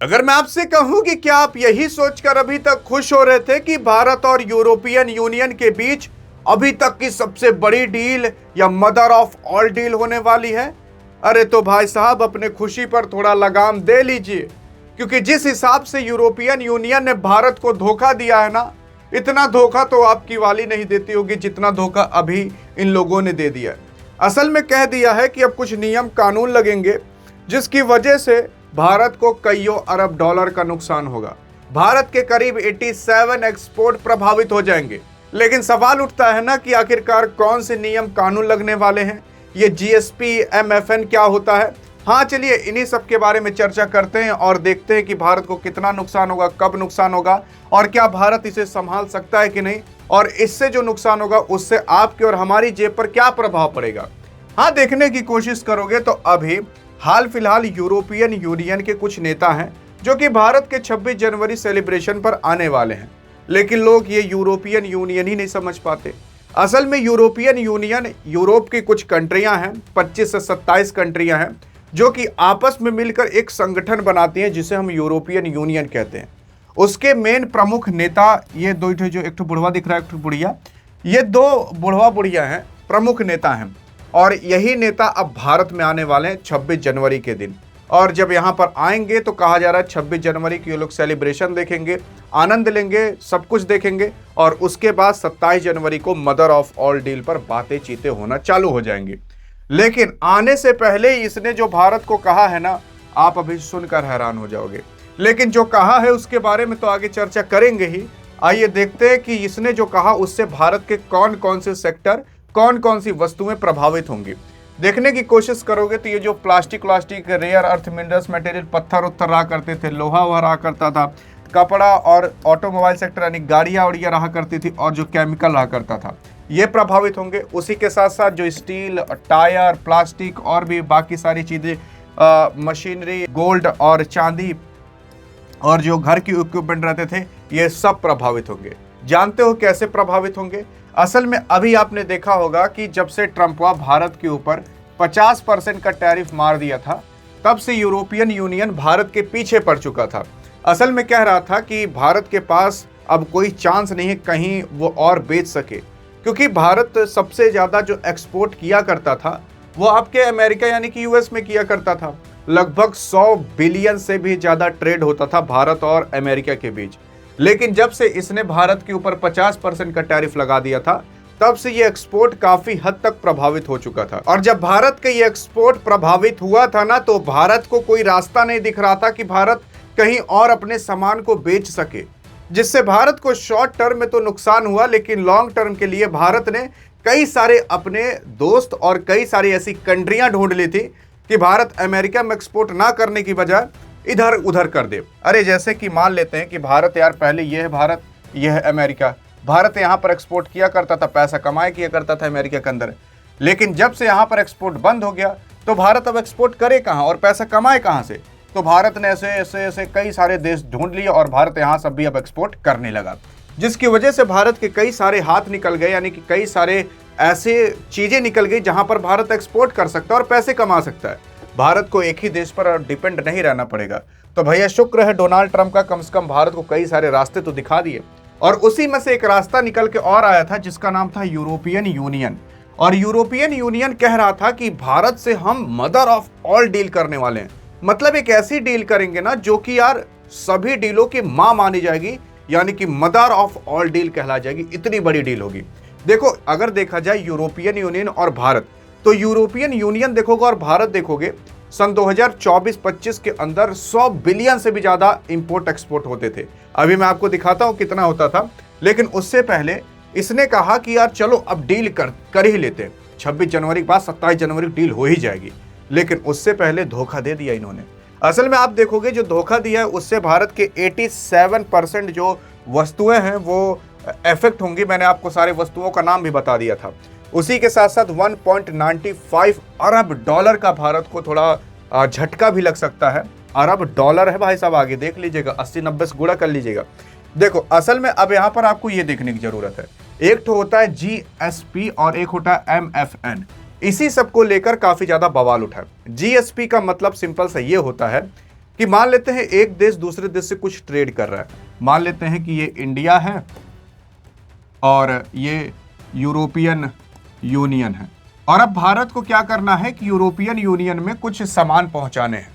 अगर मैं आपसे कहूं कि क्या आप यही सोचकर अभी तक खुश हो रहे थे कि भारत और यूरोपियन यूनियन के बीच अभी तक की सबसे बड़ी डील या मदर ऑफ ऑल डील होने वाली है? अरे तो भाई साहब, अपने खुशी पर थोड़ा लगाम दे लीजिए, क्योंकि जिस हिसाब से यूरोपियन यूनियन ने भारत को धोखा दिया है ना, इतना धोखा तो आपकी वाली नहीं देती होगी जितना धोखा अभी इन लोगों ने दे दिया है। असल में कह दिया है कि अब कुछ नियम कानून लगेंगे जिसकी वजह से भारत को कईयों अरब डॉलर का नुकसान होगा। भारत के करीब 87 एक्सपोर्ट प्रभावित हो जाएंगे। लेकिन सवाल उठता है ना कि आखिरकार कौन से नियम कानून लगने वाले हैं? ये जीएसपी एमएफएन क्या होता है? हाँ, चलिए इन्हीं सब के बारे में चर्चा करते हैं और देखते हैं कि भारत को कितना नुकसान होगा, कब नुकसान होगा और क्या भारत इसे संभाल सकता है कि नहीं, और इससे जो नुकसान होगा उससे आपके और हमारी जेब पर क्या प्रभाव पड़ेगा। हाँ, देखने की कोशिश करोगे तो अभी हाल फिलहाल यूरोपियन यूनियन के कुछ नेता हैं जो कि भारत के 26 जनवरी सेलिब्रेशन पर आने वाले हैं, लेकिन लोग ये यूरोपियन यूनियन ही नहीं समझ पाते। असल में यूरोपियन यूनियन यूरोप की कुछ कंट्रियां हैं, 25 से 27 कंट्रियां हैं जो कि आपस में मिलकर एक संगठन बनाती हैं जिसे हम यूरोपियन यूनियन कहते हैं। उसके मेन प्रमुख नेता ये दो, जो एक बुढ़वा दिख रहा है, एक बुढ़िया, ये दो बुढ़वा बुढ़िया हैं, प्रमुख नेता हैं। और यही नेता अब भारत में आने वाले हैं 26 जनवरी के दिन। और जब यहाँ पर आएंगे तो कहा जा रहा है 26 जनवरी की ये लोग सेलिब्रेशन देखेंगे, आनंद लेंगे, सब कुछ देखेंगे और उसके बाद 27 जनवरी को मदर ऑफ ऑल डील पर बातें चीतें होना चालू हो जाएंगी। लेकिन आने से पहले इसने जो भारत को कहा है ना, आप अभी सुनकर हैरान हो जाओगे। लेकिन जो कहा है उसके बारे में तो आगे चर्चा करेंगे ही। आइए देखते हैं कि इसने जो कहा उससे भारत के कौन कौन से सेक्टर, कौन कौन सी वस्तुएं प्रभावित होंगी। देखने की कोशिश करोगे तो ये जो plastic rare earth minerals material, पत्थर उत्थर रहा करते थे, लोहा वहा रहा करता था, कपड़ा और ऑटोमोबाइल सेक्टर यानी गाड़ियाँ उड़ियाँ रहा करती थी, और जो केमिकल रहा करता था ये प्रभावित होंगे। उसी के साथ साथ जो स्टील, टायर, प्लास्टिक और भी बाकी सारी चीज़ें, मशीनरी, गोल्ड और चांदी और जो घर की इक्विपमेंट रहते थे, ये सब प्रभावित होंगे। जानते हो कैसे प्रभावित होंगे? असल में अभी आपने देखा होगा कि जब से ट्रंप भारत के ऊपर 50% का टैरिफ मार दिया था, तब से यूरोपियन यूनियन भारत के पीछे पड़ चुका था। असल में कह रहा था कि भारत के पास अब कोई चांस नहीं है कहीं वो और बेच सके, क्योंकि भारत सबसे ज़्यादा जो एक्सपोर्ट किया करता था वो आपके अमेरिका यानी कि यूएस में किया करता था। लगभग 100 बिलियन से भी ज़्यादा ट्रेड होता था भारत और अमेरिका के बीच। लेकिन जब से इसने भारत के ऊपर 50% का टैरिफ लगा दिया था, तब से ये एक्सपोर्ट काफी हद तक प्रभावित हो चुका था। और जब भारत का ये एक्सपोर्ट प्रभावित हुआ था ना, तो भारत को कोई रास्ता नहीं दिख रहा था कि भारत कहीं और अपने सामान को बेच सके, जिससे भारत को शॉर्ट टर्म में तो नुकसान हुआ, लेकिन लॉन्ग टर्म के लिए भारत ने कई सारे अपने दोस्त और कई सारी ऐसी कंट्रियां ढूंढ ली थी कि भारत अमेरिका में एक्सपोर्ट ना करने की बजाय इधर उधर कर दे। अरे जैसे कि मान लेते हैं कि भारत, यार पहले ये है भारत, ये है अमेरिका। भारत यहाँ पर एक्सपोर्ट किया करता था, पैसा कमाया किया करता था अमेरिका के अंदर, लेकिन जब से यहाँ पर एक्सपोर्ट बंद हो गया तो भारत अब एक्सपोर्ट करे कहाँ और पैसा कमाए कहाँ से? तो भारत ने ऐसे ऐसे ऐसे कई सारे देश ढूंढ लिए और भारत यहाँ सब भी अब एक्सपोर्ट करने लगा, जिसकी वजह से भारत के कई सारे हाथ निकल गए, यानी कि कई सारे ऐसे चीज़ें निकल गई जहाँ पर भारत एक्सपोर्ट कर सकता है और पैसे कमा सकता है। भारत को एक ही देश पर डिपेंड नहीं रहना पड़ेगा। तो भैया शुक्र है डोनाल्ड ट्रंप का, कम से कम भारत को कई सारे रास्ते तो दिखा दिए। और उसी में से एक रास्ता निकल के और आया था जिसका नाम था यूरोपियन यूनियन। और यूरोपियन यूनियन कह रहा था कि भारत से हम मदर ऑफ ऑल डील करने वाले हैं। मतलब एक ऐसी डील करेंगे ना जो कि यार सभी डीलों की मां मानी जाएगी, यानी कि मदर ऑफ ऑल डील कहला जाएगी। इतनी बड़ी डील होगी। देखो, अगर देखा जाए यूरोपियन यूनियन और भारत, तो यूरोपियन यूनियन देखोगे और भारत देखोगे, सन 2024-25 के अंदर 100 बिलियन से भी ज़्यादा इंपोर्ट एक्सपोर्ट होते थे। अभी मैं आपको दिखाता हूँ कितना होता था। लेकिन उससे पहले इसने कहा कि यार चलो अब डील कर ही लेते हैं, 26 जनवरी के बाद 27 जनवरी डील हो ही जाएगी। लेकिन उससे पहले धोखा दे दिया इन्होंने। असल में आप देखोगे जो धोखा दिया है उससे भारत के 87% जो वस्तुएं हैं वो इफेक्ट होंगी। मैंने आपको सारे वस्तुओं का नाम भी बता दिया था। उसी के साथ साथ 1.95 अरब डॉलर का भारत को थोड़ा झटका भी लग सकता है। अरब डॉलर है भाई साहब, आगे देख लीजिएगा, 80-90 से गुणा कर लीजिएगा। देखो, असल में अब यहाँ पर आपको ये देखने की जरूरत है, एक तो होता है जीएसपी और एक होता है एमएफएन। इसी सब को लेकर काफी ज्यादा बवाल उठा है। जीएसपी का मतलब सिंपल सा ये होता है कि मान लेते हैं एक देश दूसरे देश से कुछ ट्रेड कर रहा है, मान लेते हैं कि ये इंडिया है और ये यूरोपियन यूनियन है, और अब भारत को क्या करना है कि यूरोपियन यूनियन में कुछ सामान पहुंचाने हैं।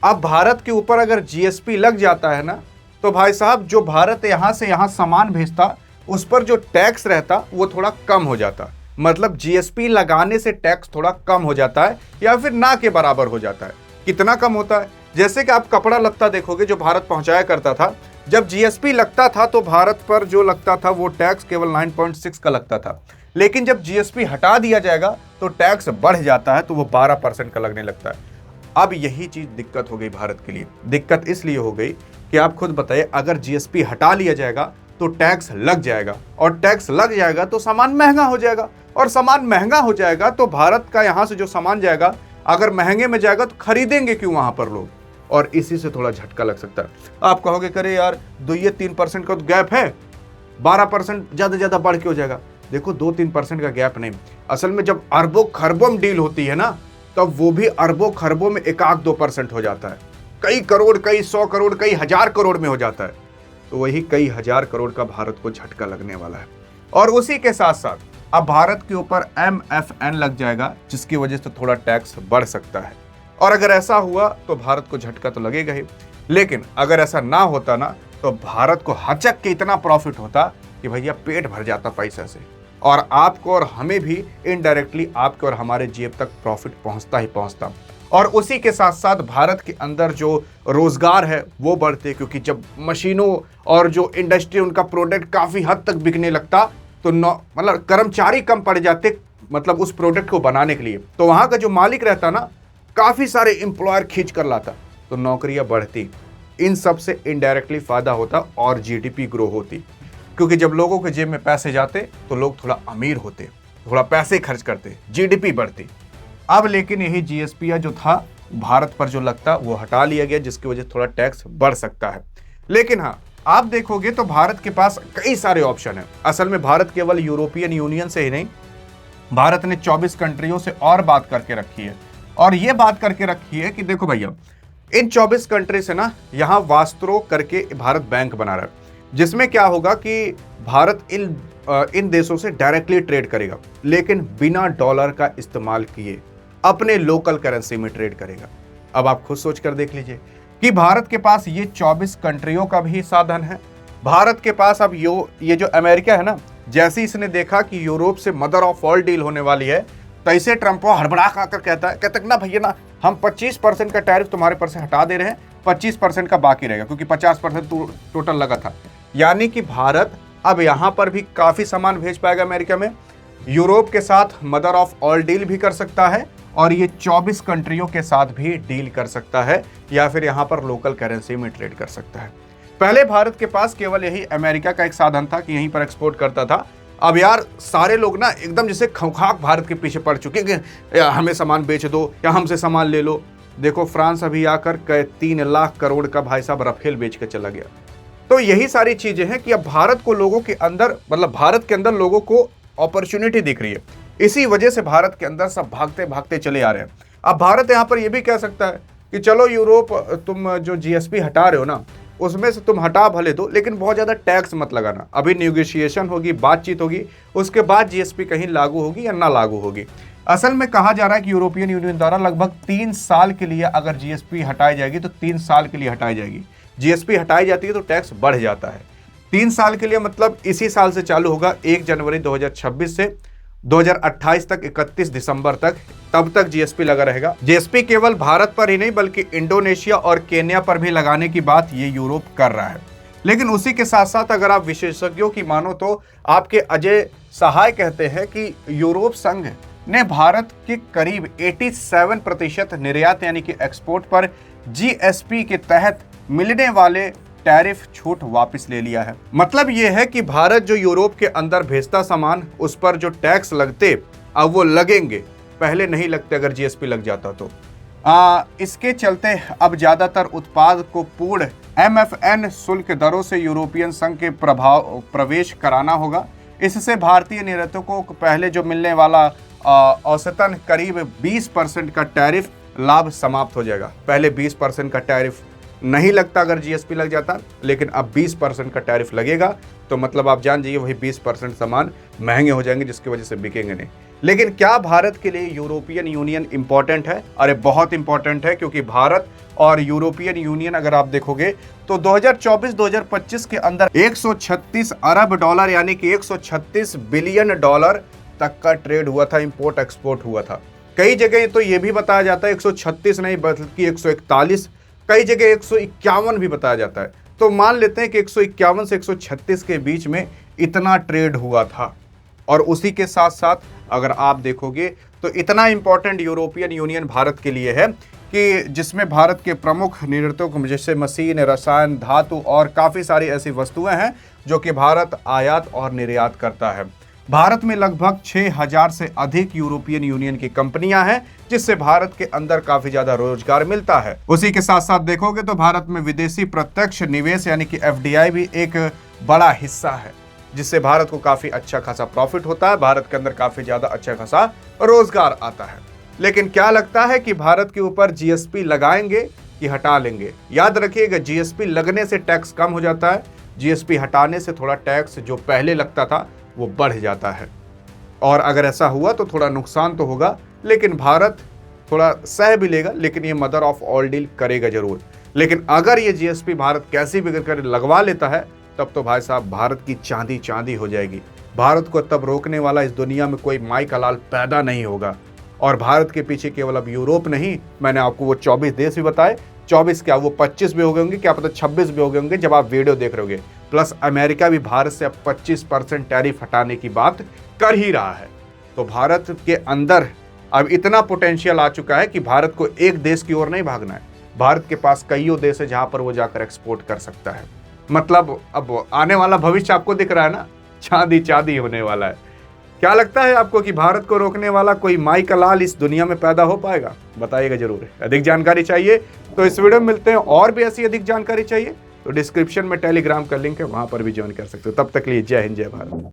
अब भारत के ऊपर अगर जीएसपी लग जाता है ना, तो भाई साहब जो भारत यहां से यहां सामान भेजता उस पर जो टैक्स रहता वो थोड़ा कम हो जाता। मतलब जीएसपी लगाने से टैक्स थोड़ा कम हो जाता है या फिर ना के बराबर हो जाता है। कितना कम होता है? जैसे कि आप कपड़ा लत्ता देखोगे जो भारत पहुंचाया करता था, जब जीएसपी लगता था तो भारत पर जो लगता था वो टैक्स केवल 9.6 का लगता था, लेकिन जब जीएसपी हटा दिया जाएगा तो टैक्स बढ़ जाता है, तो वो 12% का लगने लगता है। अब यही चीज दिक्कत हो गई भारत के लिए। दिक्कत इसलिए हो गई कि आप खुद बताइए, अगर जीएसपी हटा लिया जाएगा तो टैक्स लग जाएगा, और टैक्स लग जाएगा तो सामान महंगा हो जाएगा, और सामान महंगा हो जाएगा तो भारत का यहां से जो सामान जाएगा अगर महंगे में जाएगा तो खरीदेंगे क्यों वहां पर लोग, और इसी से थोड़ा झटका लग सकता है। आप कहोगे करे यार 2-3% का तो गैप है, 12% ज्यादा बढ़ के हो जाएगा। देखो 2-3% का गैप नहीं, असल में जब अरबों खरबों में डील होती है ना, तब वो भी अरबों खरबों में 1-2% हो जाता है। कई करोड़, कई 100 करोड़, कई 1000 करोड़ में हो जाता है। तो वही कई 1000 करोड़ का भारत को झटका लगने वाला है। और उसी के साथ साथ अब भारत के ऊपर MFN लग जाएगा, जिसकी वजह से थोड़ा टैक्स बढ़ सकता है। और अगर ऐसा हुआ तो भारत को झटका तो लगेगा ही, लेकिन अगर ऐसा ना होता ना तो भारत को हचक के इतना प्रॉफिट होता कि भैया पेट भर जाता पैसे से, और आपको और हमें भी इनडायरेक्टली आपके और हमारे जेब तक प्रॉफिट पहुंचता ही पहुंचता। और उसी के साथ साथ भारत के अंदर जो रोजगार है वो बढ़ते, क्योंकि जब मशीनों और जो इंडस्ट्री उनका प्रोडक्ट काफी हद तक बिकने लगता तो मतलब कर्मचारी कम पड़ जाते, मतलब उस प्रोडक्ट को बनाने के लिए। तो वहां का जो मालिक रहता ना, काफी सारे एम्प्लॉयर खींच कर लाता, तो नौकरियां बढ़ती। इन सब से इनडायरेक्टली फायदा होता और जीडीपी ग्रो होती, क्योंकि जब लोगों के जेब में पैसे जाते तो लोग थोड़ा अमीर होते, थोड़ा पैसे खर्च करते, जीडीपी बढ़ती। अब लेकिन यही जीएसपी जो था भारत पर जो लगता वो हटा लिया गया, जिसकी वजह से थोड़ा टैक्स बढ़ सकता है। लेकिन हाँ, आप देखोगे तो भारत के पास कई सारे ऑप्शन हैं। असल में भारत केवल यूरोपियन यूनियन से ही नहीं, भारत ने 24 कंट्रियों से और बात करके रखी है, और ये बात करके रखी है कि देखो भैया, इन 24 कंट्री से ना यहाँ वास्त्रो करके भारत बैंक बना रहा है, जिसमें क्या होगा कि भारत इन देशों से डायरेक्टली ट्रेड करेगा, लेकिन बिना डॉलर का इस्तेमाल किए अपने लोकल करेंसी में ट्रेड करेगा। अब आप खुद सोच कर देख लीजिए कि भारत के पास ये 24 कंट्रियों का भी साधन है। भारत के पास अब ये जो अमेरिका है ना, जैसे इसने देखा कि यूरोप से मदर ऑफ ऑल डील होने वाली है, तैसे ट्रंप हड़बड़ा खाकर कहता ना भैया ना, हम 25% का टैरिफ तुम्हारे पर से हटा दे रहे हैं, 25% का बाकी रहेगा, क्योंकि 50% टोटल लगा था। यानी कि भारत अब यहां पर भी काफी सामान भेज पाएगा अमेरिका में, यूरोप के साथ मदर ऑफ ऑल डील भी कर सकता है, और ये 24 कंट्रियों के साथ भी डील कर सकता है, या फिर यहां पर लोकल करेंसी में ट्रेड कर सकता है। पहले भारत के पास केवल यही अमेरिका का एक साधन था कि यहीं पर एक्सपोर्ट करता था। अब यार सारे लोग ना एकदम जैसे खौखाक भारत के पीछे पड़ चुके हैं कि हमें सामान बेच दो या हमसे सामान ले लो। देखो फ्रांस अभी आकर 3 लाख करोड़ का भाई साहब राफेल बेच के चला गया। तो यही सारी चीजें हैं कि अब भारत को लोगों के अंदर, मतलब भारत के अंदर लोगों को अपॉर्चुनिटी दिख रही है, इसी वजह से भारत के अंदर सब भागते भागते चले आ रहे हैं। अब भारत यहां पर यह भी कह सकता है कि चलो यूरोप, तुम जो जीएसपी हटा रहे हो ना, उसमें से तुम हटा भले दो, लेकिन बहुत ज्यादा टैक्स मत लगाना। अभी नेगोशिएशन होगी, बातचीत होगी, उसके बाद जीएसपी कहीं लागू होगी या ना लागू होगी। असल में कहा जा रहा है कि यूरोपियन यूनियन द्वारा लगभग 3 साल के लिए अगर जीएसपी हटाई जाएगी तो 3 साल के लिए हटाई जाएगी। जीएसपी हटाई जाती है तो टैक्स बढ़ जाता है। 3 साल के लिए मतलब इसी साल से चालू होगा, 1 जनवरी 2026 से 2028 तक, 31 दिसंबर तक, तब तक जीएसपी लगा रहेगा। जीएसपी केवल भारत पर ही नहीं बल्कि इंडोनेशिया और केन्या पर भी लगाने की बात ये यूरोप कर रहा है। लेकिन उसी के साथ साथ अगर आप विशेषज्ञों की मानो तो आपके अजय सहाय कहते हैं कि यूरोप संघ ने भारत के करीब 87% निर्यात यानी कि एक्सपोर्ट पर जीएसपी के तहत मिलने वाले टैरिफ छूट वापस ले लिया है। मतलब यह है कि भारत जो यूरोप के अंदर भेजता सामान, उस पर जो टैक्स लगते अब वो लगेंगे, पहले नहीं लगते अगर जीएसपी लग जाता तो। इसके चलते अब ज्यादातर उत्पाद को पूर्ण MFN शुल्क दरों से यूरोपियन संघ के प्रवेश कराना होगा। इससे भारतीय निर्यातकों को पहले जो मिलने वाला औसतन करीब 20% का टैरिफ लाभ समाप्त हो जाएगा। पहले 20% का टैरिफ नहीं लगता अगर जीएसपी लग जाता, लेकिन अब 20% का टैरिफ लगेगा तो मतलब आप जान जाइए वही 20% सामान महंगे हो जाएंगे, जिसकी वजह से बिकेंगे नहीं। लेकिन क्या भारत के लिए यूरोपियन यूनियन इंपॉर्टेंट है? अरे बहुत इंपॉर्टेंट है, क्योंकि भारत और यूरोपियन यूनियन अगर आप देखोगे तो 2024-2025 के अंदर 136 अरब डॉलर यानी कि 136 बिलियन डॉलर तक का ट्रेड हुआ था, इंपोर्ट एक्सपोर्ट हुआ था। कई जगह तो ये भी बताया जाता है 136 नहीं बल्कि 141, कई जगह 151 भी बताया जाता है। तो मान लेते हैं कि 151 से 136 के बीच में इतना ट्रेड हुआ था। और उसी के साथ साथ अगर आप देखोगे तो इतना इंपॉर्टेंट यूरोपियन यूनियन भारत के लिए है कि जिसमें भारत के प्रमुख निर्यातों जैसे मशीन, रसायन, धातु और काफ़ी सारी ऐसी वस्तुएं हैं जो कि भारत आयात और निर्यात करता है। भारत में लगभग 6000 से अधिक यूरोपियन यूनियन की कंपनियां हैं, जिससे भारत के अंदर काफी ज्यादा रोजगार मिलता है। उसी के साथ साथ देखोगे तो भारत में विदेशी प्रत्यक्ष निवेश यानी कि एफडीआई भी एक बड़ा हिस्सा है, जिससे भारत को काफी अच्छा खासा प्रॉफिट होता है, भारत के अंदर काफी ज्यादा अच्छा खासा रोजगार आता है। लेकिन क्या लगता है कि भारत के ऊपर जीएसपी लगाएंगे कि हटा लेंगे? याद रखिएगा, जीएसपी लगने से टैक्स कम हो जाता है, जीएसपी हटाने से थोड़ा टैक्स जो पहले लगता था वो बढ़ जाता है। और अगर ऐसा हुआ तो थोड़ा नुकसान तो होगा, लेकिन भारत थोड़ा सह भी लेगा, लेकिन ये मदर ऑफ ऑल डील करेगा जरूर। लेकिन अगर ये जीएसपी भारत कैसी भी कर लगवा लेता है तब तो भाई साहब भारत की चांदी चांदी हो जाएगी। भारत को तब रोकने वाला इस दुनिया में कोई माई का लाल पैदा नहीं होगा। और भारत के पीछे केवल अब यूरोप नहीं, मैंने आपको वो 24 देश भी बताए, 24 क्या वो 25 भी हो गए होंगे, क्या पता 26 भी हो गए होंगे जब आप वीडियो देख रहे होगे। प्लस अमेरिका भी भारत से अब 25% टैरिफ हटाने की बात कर ही रहा है। तो भारत के अंदर अब इतना पोटेंशियल आ चुका है कि भारत को एक देश की ओर नहीं भागना है, भारत के पास कईयों देश है जहां पर वो जाकर एक्सपोर्ट कर सकता है। मतलब अब आने वाला भविष्य आपको दिख रहा है ना, चांदी चांदी होने वाला है। क्या लगता है आपको कि भारत को रोकने वाला कोई माई का लाल इस दुनिया में पैदा हो पाएगा? बताइएगा जरूर। अधिक जानकारी चाहिए तो इस वीडियो में मिलते हैं, और भी ऐसी अधिक जानकारी चाहिए तो डिस्क्रिप्शन में टेलीग्राम का लिंक है, वहां पर भी ज्वाइन कर सकते हो। तब तक के लिए जय हिंद, जय भारत।